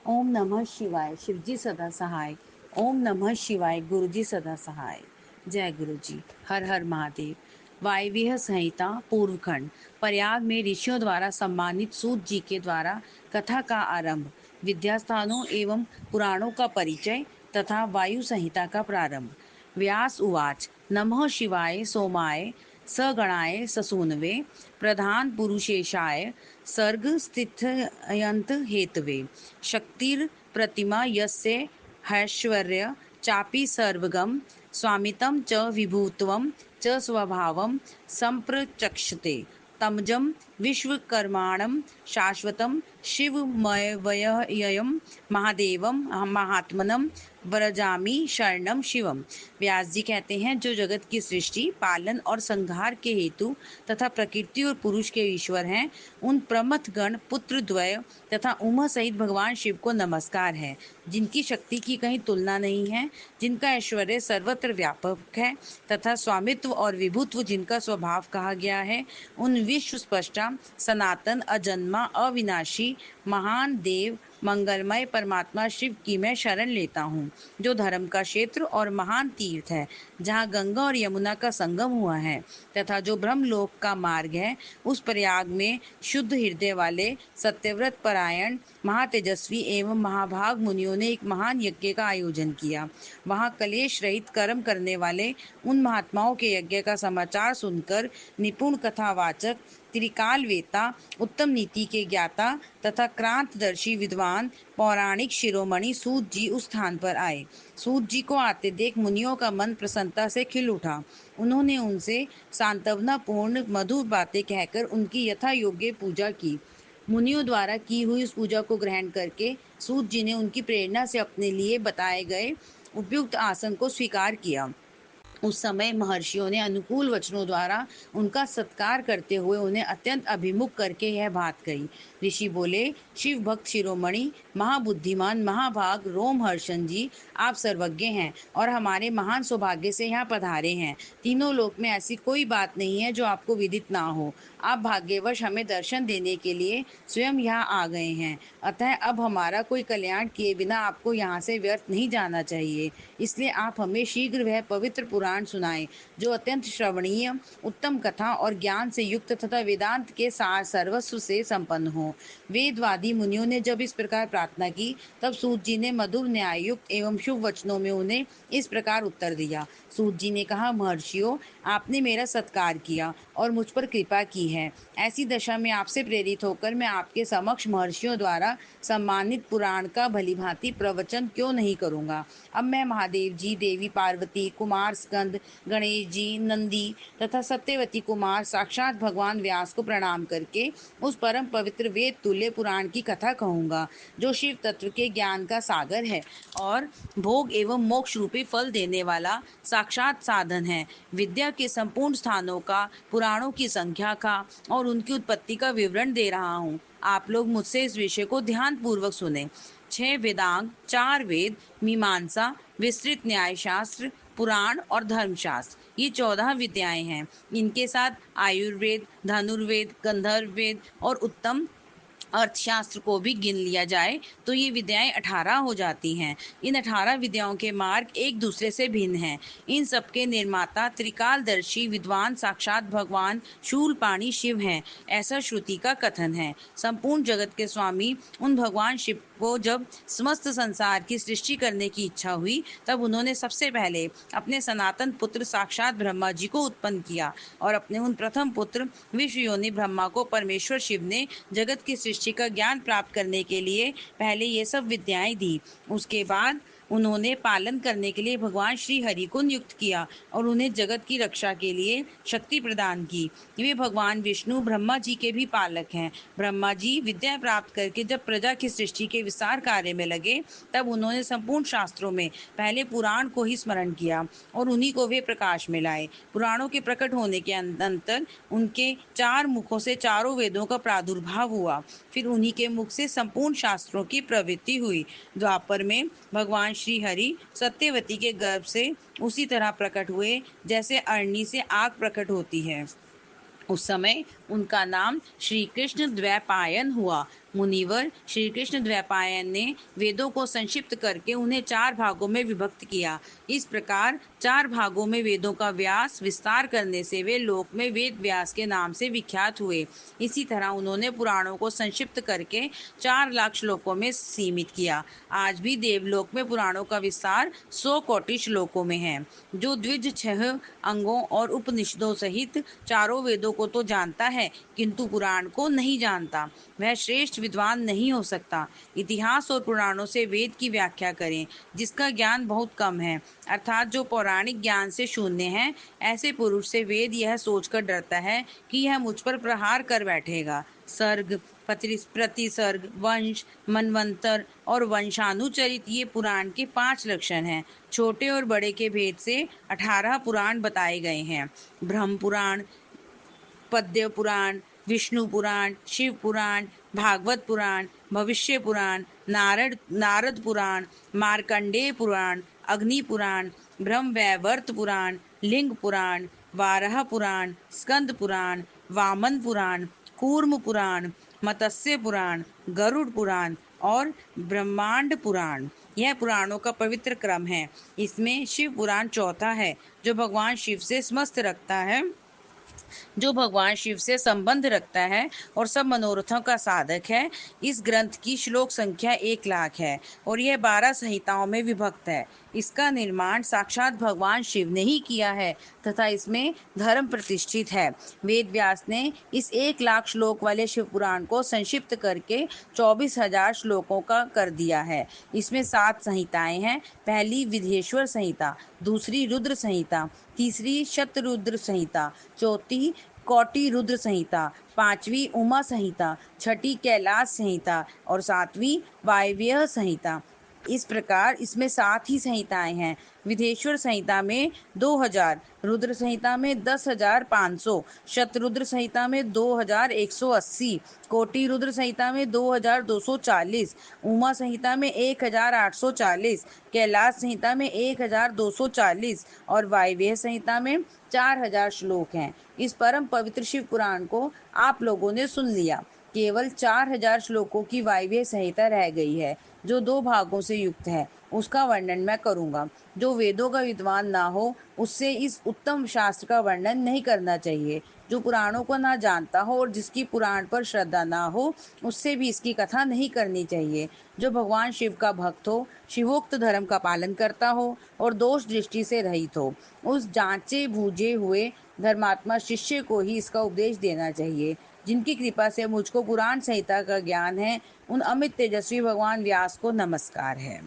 ओम नमः शिवाय। शिवजी सदा सहाय। ओम नमः शिवाय। गुरुजी सदा सहाय। जय गुरुजी। हर हर महादेव। वायव्य संहिता पूर्व खंड। प्रयाग में ऋषियों द्वारा सम्मानित सूत जी के द्वारा कथा का आरंभ, विद्यास्थानों एवं पुराणों का परिचय तथा वायु संहिता का प्रारंभ। व्यास उवाच। नमः शिवाय सोमाय सगणाय ससूनवे प्रधान पुरुषेशाय सर्ग स्थितयंत हेतवे शक्तिर प्रतिमा यस्य हैश्वर्य चापि सर्वगम स्वामितं च विभुत्वं च स्वभावं संप्रचक्षते तमजं विश्वकर्माणं शाश्वतं शिवमयवयं महादेवं महात्मनं व्रजामि शरणम शिवम। व्यास जी कहते हैं, जो जगत की सृष्टि, पालन और संहार के हेतु तथा प्रकृति और पुरुष के ईश्वर हैं, उन प्रमथ गण पुत्र द्वय तथा उमा सहित भगवान शिव को नमस्कार है, जिनकी शक्ति की कहीं तुलना नहीं है, जिनका ऐश्वर्य सर्वत्र व्यापक है तथा स्वामित्व और विभुत्व जिनका स्वभाव कहा गया है, उन विश्व स्पष्टा सनातन अजन्मा अविनाशी महान देव मंगलमय परमात्मा शिव की मैं शरण लेता हूँ, जो धर्म का क्षेत्र और महान तीर्थ है, जहाँ गंगा और यमुना का संगम हुआ है, तथा जो ब्रह्मलोक का मार्ग है। उस प्रयाग में शुद्ध हृदय वाले सत्यव्रत परायण महातेजस्वी एवं महाभाग मुनियों ने एक महान यज्ञ का आयोजन किया। वहाँ कलेश रहित कर्म करने वाले उन महात्माओं के यज्ञ का समाचार सुनकर निपुण कथावाचक, त्रिकाल वेता, उत्तम नीति के ज्ञाता तथा क्रांतदर्शी विद्वान पौराणिक शिरोमणि सूत जी उस स्थान पर आए। सूत जी को आते देख मुनियों का मन प्रसन्नता से खिल उठा। उन्होंने उनसे सांत्वनापूर्ण मधुर बातें कहकर उनकी यथा योग्य पूजा की। मुनियों द्वारा की हुई उस पूजा को ग्रहण करके सूत जी ने उनकी प्रेरणा से अपने लिए बताए गए उपयुक्त आसन को स्वीकार किया। उस समय महर्षियों ने अनुकूल वचनों द्वारा उनका सत्कार करते हुए उन्हें अत्यंत अभिमुख करके यह बात कही। ऋषि बोले, शिव भक्त शिरोमणि महाबुद्धिमान महाभाग रोमहर्षण जी, आप सर्वज्ञ हैं और हमारे महान सौभाग्य से यहाँ पधारे हैं। तीनों लोक में ऐसी कोई बात नहीं है जो आपको विदित ना हो। आप भाग्यवश हमें दर्शन देने के लिए स्वयं यहाँ आ गए हैं, अतः अब हमारा कोई कल्याण किए बिना आपको यहाँ से व्यर्थ नहीं जाना चाहिए। इसलिए आप हमें शीघ्र वह पवित्र पुराण सुनाएं, जो अत्यंत श्रवणीय, उत्तम कथा और ज्ञान से युक्त तथा वेदांत के सार सर्वस्व से संपन्न हो। वेदवादी मुनियों ने जब इस प्रकार प्रार्थना की, तब सूत जी ने मधुर न्याययुक्त एवं शुभ वचनों में उन्हें इस प्रकार उत्तर दिया। सूत जी ने कहा, महर्षियों, आपने मेरा सत्कार किया और मुझ पर कृपा की है। ऐसी दशा में आपसे प्रेरित होकर मैं आपके समक्ष महर्षियों द्वारा सम्मानित पुराण का भलीभांति प्रवचन क्यों नहीं करूँगा। अब मैं महादेव जी, देवी पार्वती, कुमार स्कंद, गणेश जी, नंदी तथा सत्यवती कुमार साक्षात भगवान व्यास को प्रणाम करके उस परम पवित्र वेद तुल्य पुराण की कथा कहूँगा, जो शिव तत्व के ज्ञान का सागर है और भोग एवं मोक्ष रूपी फल देने वाला साक्षात साधन है। विद्या के संपूर्ण स्थानों का, पुराणों की संख्या का और उनकी उत्पत्ति का विवरण दे रहा हूँ। आप लोग मुझसे इस विषय को ध्यान पूर्वक सुने। 6 वेदांग, 4 वेद, मीमांसा, विस्तृत न्याय शास्त्र, पुराण और धर्मशास्त्र, ये 14 विद्याएं हैं। इनके साथ आयुर्वेद, धनुर्वेद, गंधर्व वेद और उत्तम अर्थशास्त्र को भी गिन लिया जाए तो ये विद्याएं 18 हो जाती हैं। इन 18 विद्याओं के मार्ग एक दूसरे से भिन्न हैं। इन सबके निर्माता त्रिकालदर्शी विद्वान साक्षात भगवान शूलपाणी शिव हैं, ऐसा श्रुति का कथन है। संपूर्ण जगत के स्वामी उन भगवान शिव को जब समस्त संसार की सृष्टि करने की इच्छा हुई, तब उन्होंने सबसे पहले अपने सनातन पुत्र साक्षात ब्रह्मा जी को उत्पन्न किया और अपने उन प्रथम पुत्र विश्व योनि ब्रह्मा को परमेश्वर शिव ने जगत की सृष्टि का ज्ञान प्राप्त करने के लिए पहले ये सब विद्याएं दी। उसके बाद उन्होंने पालन करने के लिए भगवान श्री हरि को नियुक्त किया और उन्हें जगत की रक्षा के लिए शक्ति प्रदान की। वे भगवान विष्णु ब्रह्मा जी के भी पालक हैं। ब्रह्मा जी विद्या प्राप्त करके जब प्रजा की सृष्टि के विस्तार कार्य में लगे, तब उन्होंने संपूर्ण शास्त्रों में पहले पुराण को ही स्मरण किया और उन्हीं को वे प्रकाश में लाए। पुराणों के प्रकट होने के अंतर उनके 4 मुखों से चारों वेदों का प्रादुर्भाव हुआ। फिर उन्हीं के मुख से संपूर्ण शास्त्रों की प्रवृत्ति हुई। द्वापर में भगवान श्री हरि सत्यवती के गर्भ से उसी तरह प्रकट हुए जैसे अरणी से आग प्रकट होती है। उस समय उनका नाम श्री कृष्ण द्वैपायन हुआ। मुनिवर श्री कृष्ण द्वैपायन ने वेदों को संक्षिप्त करके उन्हें 4 भागों में विभक्त किया। इस प्रकार 4 भागों में वेदों का व्यास विस्तार करने से वे लोक में वेद व्यास के नाम से विख्यात हुए। इसी तरह उन्होंने पुराणों को संक्षिप्त करके 4 लाख श्लोकों में सीमित किया। आज भी देवलोक में पुराणों का विस्तार 100 कोटि श्लोकों में है। जो द्विज 6 अंगों और उपनिषदों सहित चारों वेदों को तो जानता है किंतु पुराण को नहीं जानता, वह श्रेष्ठ विद्वान नहीं हो सकता। इतिहास और पुराणों से वेद की व्याख्या करें। जिसका ज्ञान बहुत कम है, अर्थात जो पौराणिक ज्ञान से शून्य है, ऐसे पुरुष से वेद यह सोचकर डरता है कि यह मुझ पर प्रहार कर बैठेगा। सर्ग, प्रतिसर्ग, वंश, मनवंतर और वंशानुचरित ये पुराण के 5 लक्षण हैं। छोटे और बड़े के भेद से 18 पुराण बताए गए हैं। ब्रह्म पुराण, पद्य पुराण, विष्णु पुराण, शिव पुराण, भागवत पुराण, भविष्य पुराण, नारद पुराण, मार्कंडेय पुराण, अग्नि पुराण, ब्रह्मवैवर्त पुराण, लिंग पुराण, वाराह पुराण, स्कंद पुराण, वामन पुराण, कूर्म पुराण, मत्स्य पुराण, गरुड़ पुराण और ब्रह्मांड पुराण। यह पुराणों का पवित्र क्रम है। इसमें शिव पुराण चौथा है, जो भगवान शिव से संबंध रखता है और सब मनोरथों का साधक है। इस ग्रंथ की श्लोक संख्या 1 लाख है और यह 12 संहिताओं में विभक्त है। इसका निर्माण साक्षात भगवान शिव ने ही किया है तथा इसमें धर्म प्रतिष्ठित है। वेद व्यास ने इस 1 लाख श्लोक वाले शिव पुराण को संक्षिप्त करके 24,000 श्लोकों का कर दिया है। इसमें 7 संहिताएं हैं। पहली विधेश्वर संहिता, दूसरी रुद्र संहिता, तीसरी शतरुद्र संहिता, चौथी कौटि रुद्र संहिता, 5वीं उमा संहिता, 6ठी कैलाश संहिता और 7वीं वायव्य संहिता। इस प्रकार इसमें 7 ही संहिताएं हैं। विधेश्वर संहिता में 2000, रुद्र संहिता में 10,500, शतरुद्र संहिता में 2,180, कोटि रुद्र संहिता में 2,240, उमा संहिता में 1,840, कैलाश संहिता में 1,240 और वायव्य संहिता में 4,000 श्लोक हैं। इस परम पवित्र शिव पुराण को आप लोगों ने सुन लिया। केवल 4,000 श्लोकों की वायव्य संहिता रह गई है, जो 2 भागों से युक्त है। उसका वर्णन मैं करूंगा। जो वेदों का विद्वान ना हो, उससे इस उत्तम शास्त्र का वर्णन नहीं करना चाहिए। जो पुराणों को ना जानता हो और जिसकी पुराण पर श्रद्धा ना हो, उससे भी इसकी कथा नहीं करनी चाहिए। जो भगवान शिव का भक्त हो, शिवोक्त धर्म का पालन करता हो और दोष दृष्टि से रहित हो, उस जांचे बूझे हुए धर्मात्मा शिष्य को ही इसका उपदेश देना चाहिए। जिनकी कृपा से मुझको पुराण संहिता का ज्ञान है, उन अमित तेजस्वी भगवान व्यास को नमस्कार है।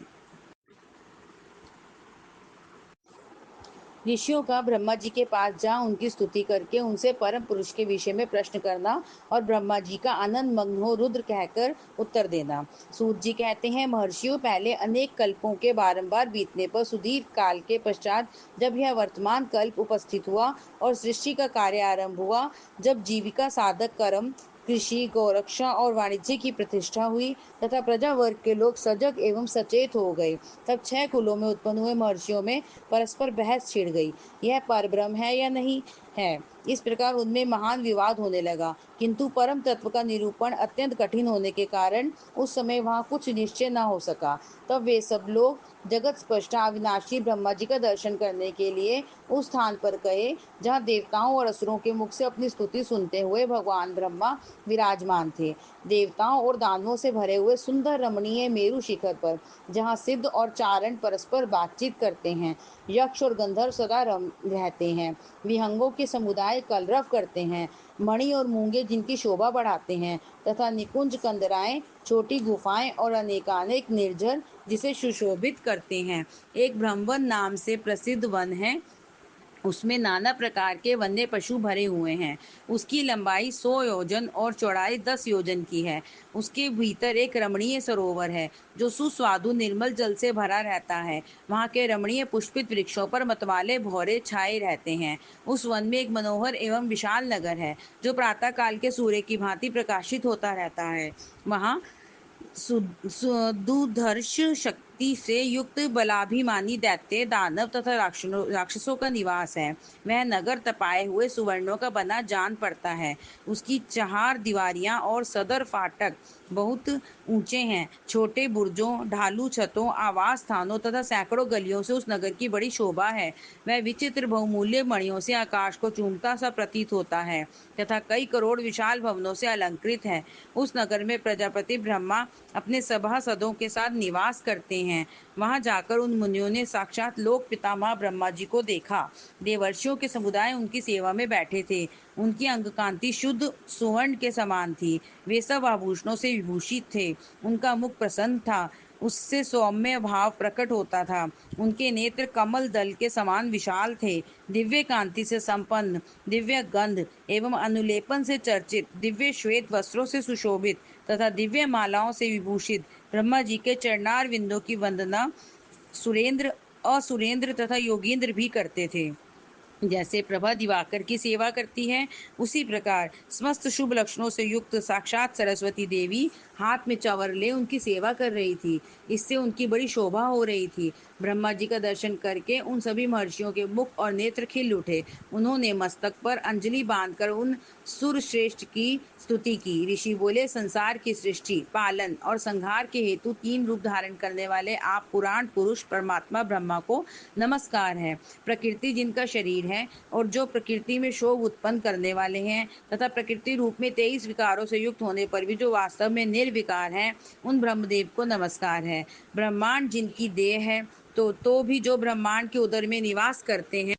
ऋषियों का ब्रह्मा जी के पास जा उनकी स्तुति करके उनसे परम पुरुष के विषय में प्रश्न करना और ब्रह्मा जी का आनंद मग्न हो रुद्र कहकर उत्तर देना। सूत जी कहते हैं, महर्षियों, पहले अनेक कल्पों के बारंबार बीतने पर सुदीर्घ काल के पश्चात जब यह वर्तमान कल्प उपस्थित हुआ और सृष्टि का कार्य आरंभ हुआ, जब जीविका साधक कर्म, कृषि, गौरक्षा और वाणिज्य की प्रतिष्ठा हुई तथा प्रजा वर्ग के लोग सजग एवं सचेत हो गए, तब 6 कुलों में उत्पन्न हुए महर्षियों में परस्पर बहस छिड़ गई, यह परब्रह्म है या नहीं है। इस प्रकार उनमें महान विवाद होने लगा, किंतु परम तत्व का निरूपण अत्यंत कठिन होने के कारण उस समय वहां कुछ निश्चय न हो सका। तब वे सब लोग जगत स्पष्टा अविनाशी ब्रह्मा जी का दर्शन करने के लिए उस स्थान पर गए जहाँ देवताओं और असुरों के मुख से अपनी स्तुति सुनते हुए भगवान ब्रह्मा विराजमान थे। देवताओं और दानवों से भरे हुए सुंदर रमणीय मेरु शिखर पर, जहाँ सिद्ध और चारण परस्पर बातचीत करते हैं, यक्ष और गंधर्व सदा रहते हैं, विहंगों के समुदाय कलरव करते हैं, मणि और मूंगे जिनकी शोभा बढ़ाते हैं तथा निकुंज, कंदराएं, छोटी गुफाएं और अनेकानेक निर्जर जिसे सुशोभित करते हैं। एक ब्रह्मवन नाम से प्रसिद्ध वन है, उसमें नाना प्रकार के वन्य पशु भरे हुए हैं। उसकी लंबाई 100 योजन और चौड़ाई 10 योजन की है। उसके भीतर एक रमणीय सरोवर है जो सुस्वादु निर्मल जल से भरा रहता है। वहाँ के रमणीय पुष्पित वृक्षों पर मतवाले भौरे छाए रहते हैं। उस वन में एक मनोहर एवं विशाल नगर है जो प्रातः काल के सूर्य की भांति प्रकाशित होता रहता है। वहाँ दुर्धर्ष शक्ति से युक्त बलाभिमानी दैत्य, दानव तथा राक्षसों का निवास है। वह नगर तपाए हुए सुवर्णों का बना जान पड़ता है। उसकी चार दीवारियां और सदर फाटक बहुत ऊंचे हैं। छोटे बुर्जों, ढालू छतों, आवास स्थानों तथा सैकड़ों गलियों से उस नगर की बड़ी शोभा है। वह विचित्र बहुमूल्य मणियों से आकाश को चूमता सा प्रतीत होता है तथा कई करोड़ विशाल भवनों से अलंकृत है। उस नगर में प्रजापति ब्रह्मा अपने सभासदों के साथ निवास करते हैं। वहां जाकर उन मुनियों ने साक्षात लोक पितामह ब्रह्मा जी को देखा। देवर्षियों के समुदाय उनकी सेवा में बैठे थे। उनकी अंग कांति शुद्ध सुवर्ण के समान थी। वे सब आभूषणों से विभूषित थे। उनका मुख प्रसन्न था, उससे सौम्य भाव प्रकट होता था। उनके नेत्र कमल दल के समान विशाल थे। दिव्य कांति से संपन्न, दिव्य गंध एवं अनुलेपन से चर्चित, दिव्य श्वेत वस्त्रों से सुशोभित तथा दिव्य मालाओं से विभूषित ब्रह्मा जी के चरणार विंदों की वंदना सुरेंद्र, असुरेंद्र तथा योगींद्र भी करते थे। जैसे प्रभा दिवाकर की सेवा करती है, उसी प्रकार समस्त शुभ लक्षणों से युक्त साक्षात सरस्वती देवी हाथ में चंवर ले उनकी सेवा कर रही थी। इससे उनकी बड़ी शोभा हो रही थी। ब्रह्मा जी का दर्शन करके उन सभी महर्षियों के मुख और नेत्र खिल उठे। उन्होंने मस्तक पर अंजलि बांधकर उन सुरश्रेष्ठ की स्तुति की। ऋषि बोले, संसार की सृष्टि, पालन और संहार के हेतु 3 रूप धारण करने वाले आप पुराण पुरुष परमात्मा ब्रह्मा को नमस्कार है। प्रकृति जिनका शरीर है और जो प्रकृति में शोभ उत्पन्न करने वाले हैं तथा प्रकृति रूप में 23 विकारों से युक्त होने पर भी जो वास्तव में निर्विकार हैं, उन ब्रह्मदेव को नमस्कार है। ब्रह्मांड जिनकी देह है, तो भी जो ब्रह्मांड के उदर में निवास करते हैं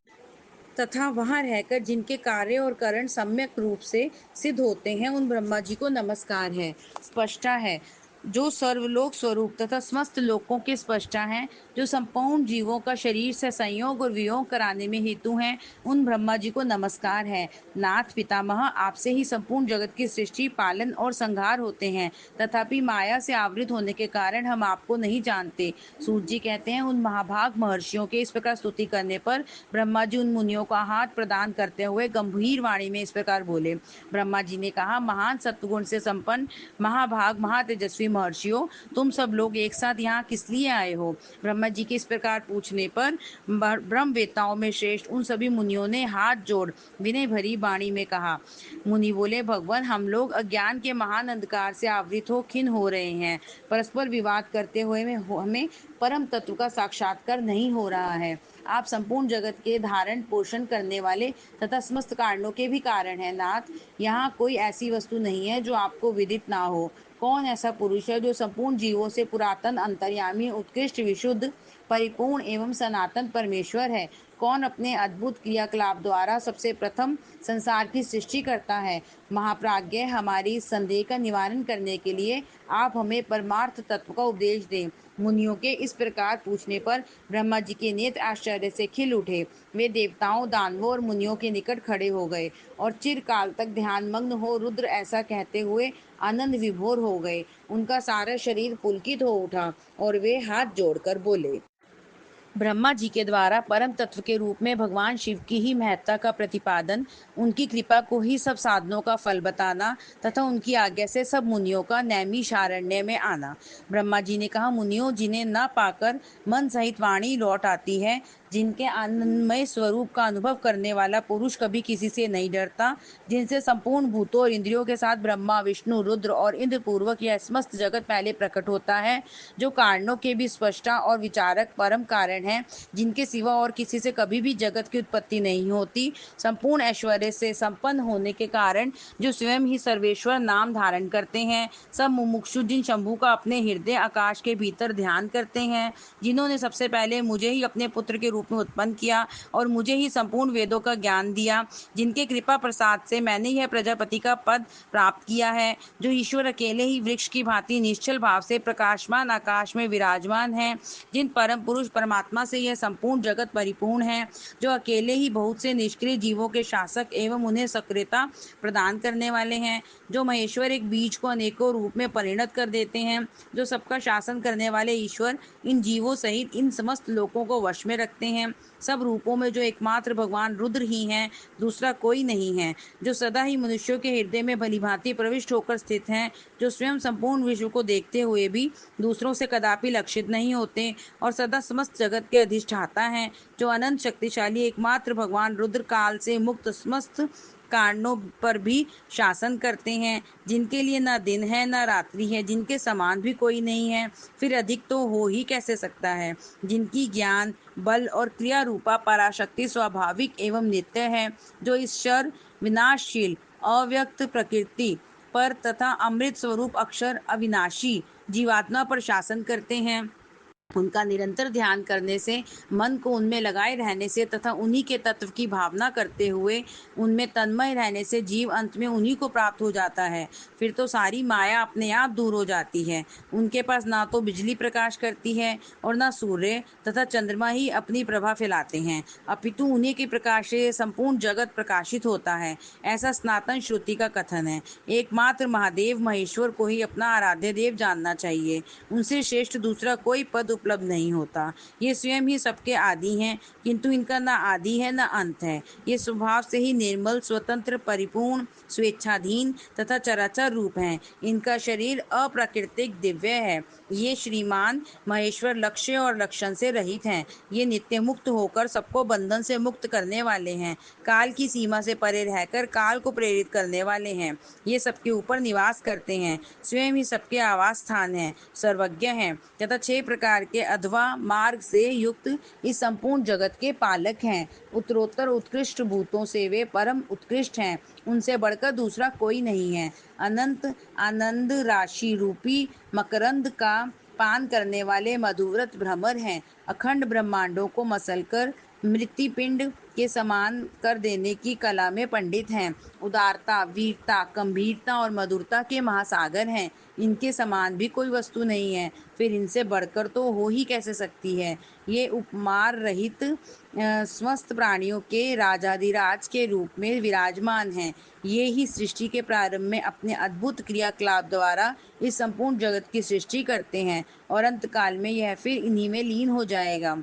तथा वहां रहकर जिनके कार्य और करण सम्यक रूप से सिद्ध होते हैं, उन ब्रह्मा जी को नमस्कार है। स्पष्टा है, जो सर्वलोक स्वरूप तथा समस्त लोकों के स्पष्टा हैं, जो संपूर्ण जीवों का शरीर से संयोग और वियोग कराने में हेतु हैं, उन ब्रह्मा जी को नमस्कार है। नाथ पितामह, आपसे ही संपूर्ण जगत की सृष्टि, पालन और संहार होते हैं, तथापि माया से आवृत होने के कारण हम आपको नहीं जानते। सूत जी कहते हैं, उन महाभाग महर्षियों के इस प्रकार स्तुति करने पर ब्रह्मा जी उन मुनियों का हाथ प्रदान करते हुए गंभीर वाणी में इस प्रकार बोले। ब्रह्मा जी ने कहा, महान सत्वगुण से संपन्न महाभाग महातेजस्वी महर्षियों, तुम सब लोग एक साथ यहाँ किस लिए आए हो? ब्रह्मा जी के इस प्रकार पूछने पर ब्रह्मवेताओं में श्रेष्ठ उन सभी मुनियों ने हाथ जोड़ विनय भरी वाणी में कहा। मुनि बोले, भगवान, हम लोग अज्ञान के महान अंधकार से आवृत हो खिन्न हो रहे हैं। परस्पर विवाद करते हुए हमें परम तत्व का साक्षात्कार नहीं हो रहा है। आप संपूर्ण जगत के धारण पोषण करने वाले तथा समस्त कारणों के भी कारण हैं। नाथ, यहाँ कोई ऐसी वस्तु नहीं है जो आपको विदित ना हो। कौन ऐसा पुरुष है जो संपूर्ण जीवों से पुरातन, अंतर्यामी, उत्कृष्ट, विशुद्ध, परिपूर्ण एवं सनातन परमेश्वर है? कौन अपने अद्भुत क्रियाकलाप द्वारा सबसे प्रथम संसार की सृष्टि करता है? महाप्राज्ञ, हमारी संदेह का निवारण करने के लिए आप हमें परमार्थ तत्व का उपदेश दें। मुनियों के इस प्रकार पूछने पर ब्रह्मा जी के नेत्र आश्चर्य से खिल उठे। वे देवताओं, दानवों और मुनियों के निकट खड़े हो गए और चिरकाल तक ध्यानमग्न हो रुद्र ऐसा कहते हुए आनंद विभोर हो गए। उनका सारा शरीर पुलकित हो उठा और वे हाथ जोड़कर बोले। ब्रह्मा जी के द्वारा परम तत्व के रूप में भगवान शिव की ही महत्ता का प्रतिपादन, उनकी कृपा को ही सब साधनों का फल बताना तथा उनकी आज्ञा से सब मुनियों का नैमिषारण्य में आना। ब्रह्मा जी ने कहा, मुनियों, जिन्हें न पाकर मन सहित वाणी लौट आती है, जिनके आनंदमय स्वरूप का अनुभव करने वाला पुरुष कभी किसी से नहीं डरता, जिनसे संपूर्ण भूतों और इंद्रियों के साथ ब्रह्मा, विष्णु, रुद्र और इंद्र पूर्वक यह समस्त जगत पहले प्रकट होता है, जो कारणों के भी स्पष्टा और विचारक परम कारण हैं, जिनके सिवा और किसी से कभी भी जगत की उत्पत्ति नहीं होती, संपूर्ण ऐश्वर्य से संपन्न होने के कारण जो स्वयं ही सर्वेश्वर नाम धारण करते हैं, सब मुमुक्षु जिन शंभु का अपने हृदय आकाश के भीतर ध्यान करते हैं, जिन्होंने सबसे पहले मुझे ही अपने पुत्र के रूप में उत्पन्न किया और मुझे ही संपूर्ण वेदों का ज्ञान दिया, जिनके कृपा प्रसाद से मैंने यह प्रजापति का पद प्राप्त किया है, जो ईश्वर अकेले ही वृक्ष की भांति निश्चल भाव से प्रकाशमान आकाश में विराजमान है, जिन परम पुरुष परमात्मा से यह संपूर्ण जगत परिपूर्ण है, जो अकेले ही बहुत से निष्क्रिय जीवों के शासक एवं उन्हें सक्रियता प्रदान करने वाले हैं, जो महेश्वर एक बीज को अनेकों रूप में परिणत कर देते हैं, जो सबका शासन करने वाले ईश्वर इन जीवों सहित इन समस्त लोकों को वश में रखते हैं। सब रूपों में जो एकमात्र भगवान रुद्र ही हैं, दूसरा कोई नहीं है, जो सदा ही मनुष्यों के हृदय में भलीभांति प्रविष्ट होकर स्थित हैं, जो स्वयं संपूर्ण विश्व को देखते हुए भी दूसरों से कदापि लक्षित नहीं होते और सदा समस्त जगत के अधिष्ठाता हैं, जो अनंत शक्तिशाली एकमात्र भगवान रुद्र काल से मुक्त समस्त कारणों पर भी शासन करते हैं, जिनके लिए न दिन है न रात्रि है, जिनके समान भी कोई नहीं है, फिर अधिक तो हो ही कैसे सकता है, जिनकी ज्ञान बल और क्रिया रूपा पराशक्ति स्वाभाविक एवं नित्य है, जो इस क्षर विनाशशील अव्यक्त प्रकृति पर तथा अमृत स्वरूप अक्षर अविनाशी जीवात्मा पर शासन करते हैं। उनका निरंतर ध्यान करने से, मन को उनमें लगाए रहने से तथा उन्हीं के तत्व की भावना करते हुए उनमें तन्मय रहने से जीव अंत में उन्हीं को प्राप्त हो जाता है। फिर तो सारी माया अपने आप दूर हो जाती है। उनके पास ना तो बिजली प्रकाश करती है और ना सूर्य तथा चंद्रमा ही अपनी प्रभा फैलाते हैं, अपितु उन्हीं के प्रकाश से संपूर्ण जगत प्रकाशित होता है। ऐसा सनातन श्रुति का कथन है। एकमात्र महादेव महेश्वर को ही अपना आराध्य देव जानना चाहिए। उनसे श्रेष्ठ दूसरा कोई पद उपलब्ध नहीं होता। ये स्वयं ही सबके आदि हैं, किंतु इनका न आदि है न अंत है। ये स्वभाव से ही निर्मल, स्वतंत्र, परिपूर्ण, स्वेच्छाधीन तथा चराचर रूप हैं। इनका शरीर अप्राकृतिक दिव्य है। ये श्रीमान महेश्वर लक्ष्य और लक्षण से रहित हैं। ये नित्य मुक्त होकर सबको बंधन से मुक्त करने वाले हैं। काल की सीमा से परे रहकर काल को प्रेरित करने वाले हैं। ये सबके ऊपर निवास करते हैं, स्वयं ही सबके आवास स्थान है, सर्वज्ञ हैं तथा 6 प्रकार के अथवा मार्ग से युक्त इस संपूर्ण जगत के पालक हैं। उत्तरोत्तर उत्कृष्ट भूतों से वे परम उत्कृष्ट हैं। उनसे बढ़कर दूसरा कोई नहीं है। अनंत आनंद राशि रूपी मकरंद का पान करने वाले मधुव्रत भ्रमर हैं। अखंड ब्रह्मांडों को मसलकर मृत्तिपिंड के समान कर देने की कला में पंडित हैं। उदारता, वीरता, गंभीरता और मधुरता के महासागर हैं। इनके समान भी कोई वस्तु नहीं है, फिर इनसे बढ़कर तो हो ही कैसे सकती है। ये उपमार रहित समस्त प्राणियों के राजाधिराज के रूप में विराजमान हैं। ये ही सृष्टि के प्रारंभ में अपने अद्भुत क्रियाकलाप द्वारा इस संपूर्ण जगत की सृष्टि करते हैं और अंतकाल में यह फिर इन्हीं में लीन हो जाएगा।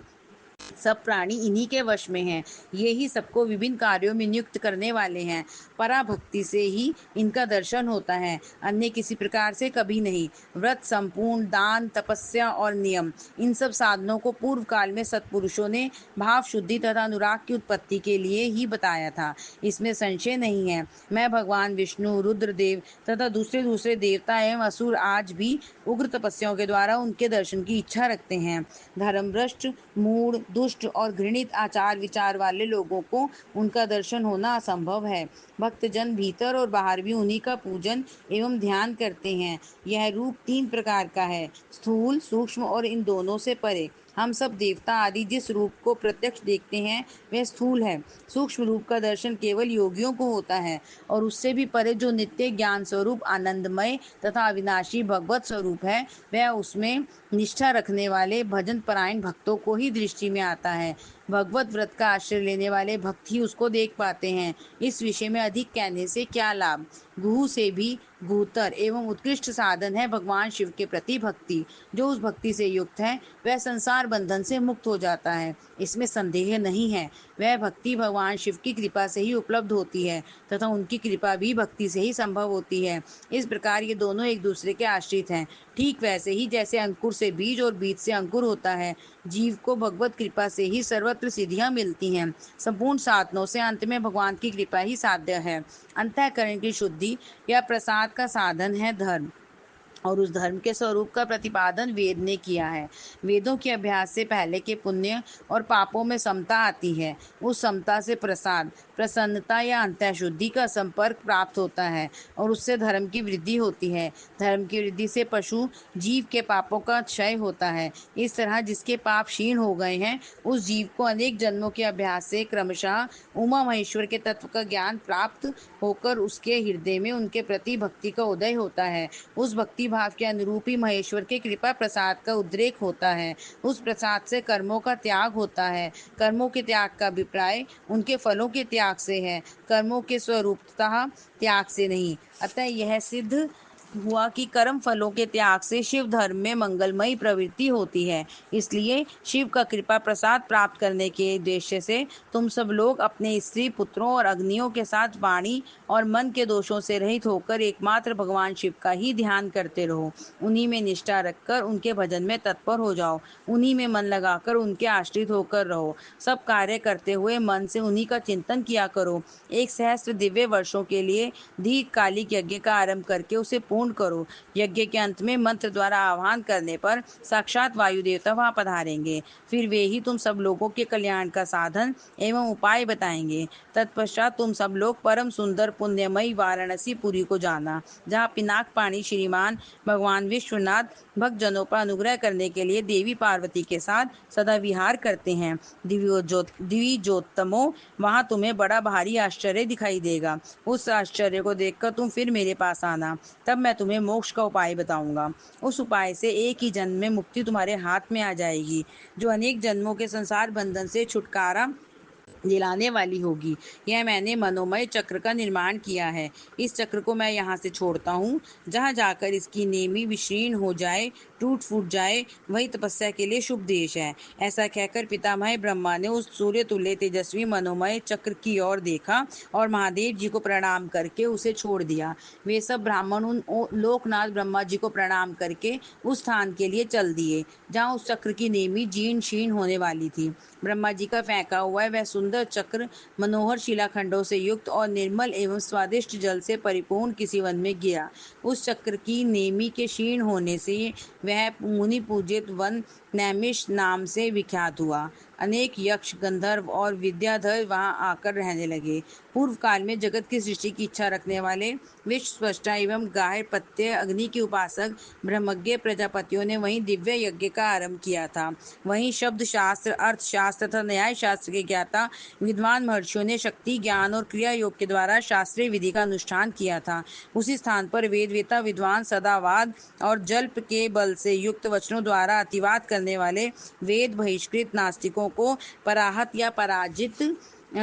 सब प्राणी इन्हीं के वश में हैं। ये ही सबको विभिन्न कार्यों में नियुक्त करने वाले हैं। पराभक्ति से ही इनका दर्शन होता है, अन्य किसी प्रकार से कभी नहीं। व्रत, संपूर्ण दान, तपस्या और नियम, इन सब साधनों को पूर्व काल में सत्पुरुषों ने भाव शुद्धि तथा अनुराग की उत्पत्ति के लिए ही बताया था। इसमें संशय नहीं है। मैं भगवान विष्णु, रुद्रदेव तथा दूसरे दूसरे देवता एवं असुर आज भी उग्र तपस्याओं के द्वारा उनके दर्शन की इच्छा रखते हैं। धर्मभ्रष्ट, मूढ़, दुष्ट और घृणित आचार विचार वाले लोगों को उनका दर्शन होना असंभव है। भक्तजन भीतर और बाहर भी उन्हीं का पूजन एवं ध्यान करते हैं। यह रूप 3 प्रकार का है, स्थूल, सूक्ष्म और इन दोनों से परे। हम सब देवता आदि जिस रूप को प्रत्यक्ष देखते हैं वह स्थूल है। सूक्ष्म रूप का दर्शन केवल योगियों को होता है और उससे भी परे जो नित्य ज्ञान स्वरूप आनंदमय तथा अविनाशी भगवत स्वरूप है, वह उसमें निष्ठा रखने वाले भजन परायण भक्तों को ही दृष्टि में आता है। भगवत व्रत का आश्रय लेने वाले भक्त ही उसको देख पाते हैं। इस विषय में अधिक कहने से क्या लाभ। गुहु से भी गुहतर एवं उत्कृष्ट साधन है भगवान शिव के प्रति भक्ति। जो उस भक्ति से युक्त है वह संसार बंधन से मुक्त हो जाता है, इसमें संदेह नहीं है। वह भक्ति भगवान शिव की कृपा से ही उपलब्ध होती है तथा उनकी कृपा भी भक्ति से ही संभव होती है। इस प्रकार ये दोनों एक दूसरे के आश्रित हैं। ठीक वैसे ही जैसे अंकुर से बीज और बीज से अंकुर होता है, जीव को भगवत कृपा से ही सर्वत्र सिद्धियां मिलती हैं। संपूर्ण साधनों से अंत में भगवान की कृपा ही साध्य है। अंतःकरण की शुद्धि या प्रसाद का साधन है धर्म, और उस धर्म के स्वरूप का प्रतिपादन वेद ने किया है। वेदों के अभ्यास से पहले के पुण्य और पापों में समता आती है। उस समता से प्रसाद, प्रसन्नता या अंतःशुद्धि का संपर्क प्राप्त होता है और उससे धर्म की वृद्धि होती है। धर्म की वृद्धि से पशु जीव के पापों का क्षय होता है। इस तरह जिसके पाप क्षीण हो गए हैं, उस जीव को अनेक जन्मों के अभ्यास से क्रमशः उमा महेश्वर के तत्व का ज्ञान प्राप्त होकर उसके हृदय में उनके प्रति भक्ति का उदय होता है। उस भक्ति भाव के अनुरूप ही महेश्वर के कृपा प्रसाद का उद्रेक होता है। उस प्रसाद से कर्मों का त्याग होता है। कर्मों के त्याग का अभिप्राय उनके फलों के त्याग से है, कर्मों के स्वरूपतः त्याग से नहीं। अतः यह सिद्ध हुआ कि कर्म फलों के त्याग से शिव धर्म में मंगलमयी प्रवृत्ति होती है। इसलिए शिव का कृपा प्रसाद प्राप्त करने के उद्देश्य से तुम सब लोग अपने स्त्री पुत्रों और अग्नियों के साथ वाणी और मन के दोषों से रहित होकर एकमात्र भगवान शिव का ही ध्यान करते रहो। उन्हीं में निष्ठा रखकर उनके भजन में तत्पर हो जाओ। उन्हीं में मन लगाकर उनके आश्रित होकर रहो। सब कार्य करते हुए मन से उन्हीं का चिंतन किया करो। 1 सहस्त्र दिव्य वर्षों के लिए दीर्घकालिक यज्ञ का आरंभ करके उसे पूर्ण करो। यज्ञ के अंत में मंत्र द्वारा आह्वान करने पर साक्षात वायु देवता वहां पधारेंगे। फिर वे ही तुम सब लोगों के कल्याण का साधन एवं उपाय बताएंगे। तत्पश्चात तुम सब लोग परम सुंदर पुण्यमयी वाराणसी पुरी को जाना, जहाँ पिनाक पाणी श्रीमान भगवान विश्वनाथ भक्तजनों पर अनुग्रह करने के लिए देवी पार्वती के साथ सदा विहार करते हैं। द्विजोत्तमो, वहां तुम्हें बड़ा भारी आश्चर्य दिखाई देगा। उस आश्चर्य को देखकर तुम फिर मेरे पास आना, तब मैं तुम्हें मोक्ष का उपाय बताऊंगा। उस उपाय से एक ही जन्म में मुक्ति तुम्हारे हाथ में आ जाएगी, जो अनेक जन्मों के संसार बंधन से छुटकारा दिलाने वाली होगी। यह मैंने मनोमय चक्र का निर्माण किया है। इस चक्र को मैं यहाँ से छोड़ता हूँ। जहाँ जाकर इसकी नेमी विशीर्ण हो जाए, टूट फूट जाए, वही तपस्या के लिए शुभ देश है। ऐसा कहकर पितामह ब्रह्मा ने उस सूर्य तुल्य तेजस्वी मनोमय चक्र की ओर देखा और महादेव जी को प्रणाम करके उसे छोड़ दिया। वे सब ब्राह्मण उन लोकनाथ ब्रह्मा जी को प्रणाम करके उस स्थान के लिए चल दिए जहाँ उस चक्र की नेमी जीर्ण शीर्ण होने वाली थी। ब्रह्मा जी का फेंका हुआ वह सुंदर चक्र मनोहर शिलाखंडों से युक्त और निर्मल एवं स्वादिष्ट जल से परिपूर्ण किसी वन में गिरा। उस चक्र की नेमी के क्षीण होने से वह मुनि पूजित वन नैमिष नाम से विख्यात हुआ। अनेक यक्ष, गंधर्व और विद्याधर वहां आकर रहने लगे। पूर्व काल में जगत की सृष्टि की इच्छा रखने वाले विश्व स्रष्टा एवं गार्हपत्य अग्नि के उपासक ब्रह्मज्ञ प्रजापतियों ने वहीं दिव्य यज्ञ का आरंभ किया था। वहीं शब्द शास्त्र, अर्थशास्त्र तथा न्याय शास्त्र के ज्ञाता विद्वान महर्षियों ने शक्ति, ज्ञान और क्रिया योग के द्वारा शास्त्रीय विधि का अनुष्ठान किया था। उसी स्थान पर वेदवेता विद्वान सदावाद और जल्प के बल से युक्त वचनों द्वारा अतिवाद करने वाले वेद बहिष्कृत नास्तिकों को पराहत या पराजित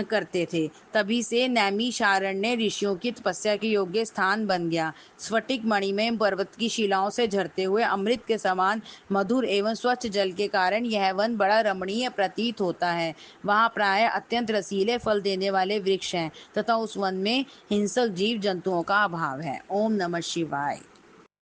करते थे। तभी से नैमिषारण्य ऋषियों की तपस्या के योग्य स्थान बन गया। स्फटिक मणिमय पर्वत की शिलाओं से झरते हुए अमृत के समान मधुर एवं स्वच्छ जल के कारण यह वन बड़ा रमणीय प्रतीत होता है। वहाँ प्राय अत्यंत रसीले फल देने वाले वृक्ष हैं तथा उस वन में हिंसक जीव जंतुओं का अभाव है। ओम नमः शिवाय।